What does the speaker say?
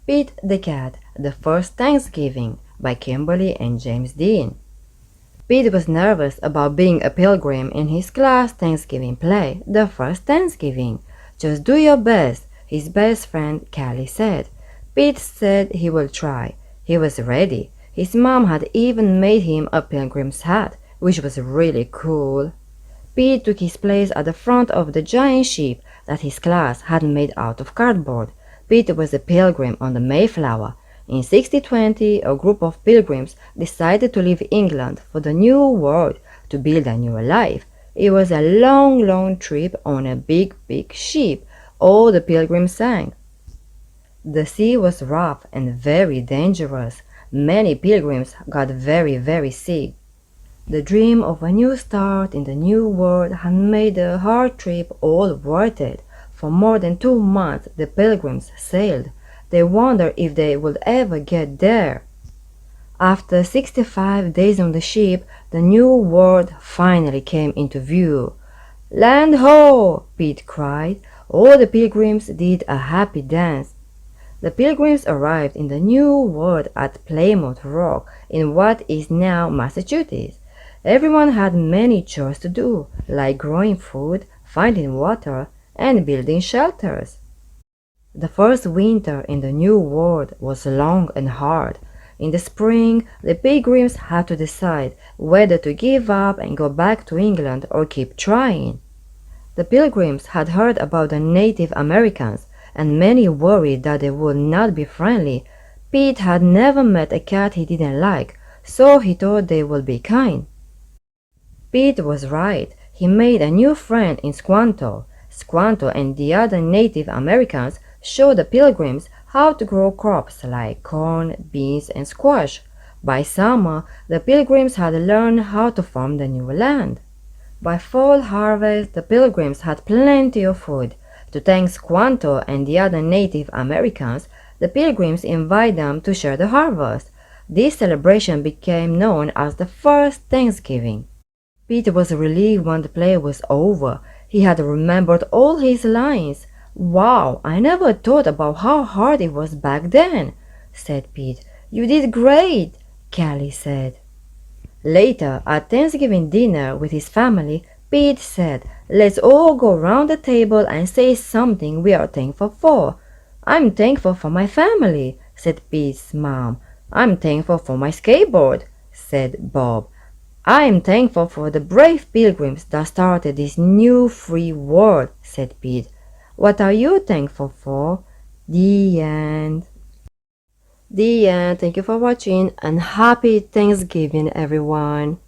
Pete the Cat, The First Thanksgiving by Kimberly and James Dean. Pete was nervous about being a pilgrim in his class Thanksgiving play, The First Thanksgiving. Just do your best, his best friend Callie said. Pete said he would try. He was ready. His mom had even made him a pilgrim's hat, which was really cool. Pete took his place at the front of the giant ship that his class had made out of cardboard. Pete was a pilgrim on the Mayflower. In 1620, a group of pilgrims decided to leave England for the New World to build a new life. It was a long, long trip on a big, big ship. All the pilgrims sang. The sea was rough and very dangerous. Many pilgrims got very, very sick. The dream of a new start in the new world had made the hard trip all worth it. For more than 2 months the pilgrims sailed. They wondered if they would ever get there. After 65 days on the ship, the new world finally came into view. "Land ho!" Pete cried. All the pilgrims did a happy dance. The pilgrims arrived in the new world at Plymouth Rock in what is now Massachusetts. Everyone had many chores to do, like growing food, finding water, and building shelters. The first winter in the new world was long and hard. In the spring, the pilgrims had to decide whether to give up and go back to England or keep trying. The pilgrims had heard about the Native Americans, and many worried that they would not be friendly. Pete had never met a cat he didn't like, so he thought they would be kind. Pete was right. He made a new friend in Squanto. Squanto and the other Native Americans showed the pilgrims how to grow crops like corn, beans, and squash. By summer, the pilgrims had learned how to farm the new land. By fall harvest, the pilgrims had plenty of food. To thank Squanto and the other Native Americans, the pilgrims invited them to share the harvest. This celebration became known as the First Thanksgiving. Pete was relieved when the play was over. He had remembered all his lines. "Wow, I never thought about how hard it was back then," said Pete. "You did great," Callie said. Later, at Thanksgiving dinner with his family, Pete said, "Let's all go round the table and say something we are thankful for." "I'm thankful for my family," said Pete's mom. "I'm thankful for my skateboard," said Bob. "I am thankful for the brave pilgrims that started this new free world," said Pete. "What are you thankful for?" The end. The end. Thank you for watching and happy Thanksgiving, everyone.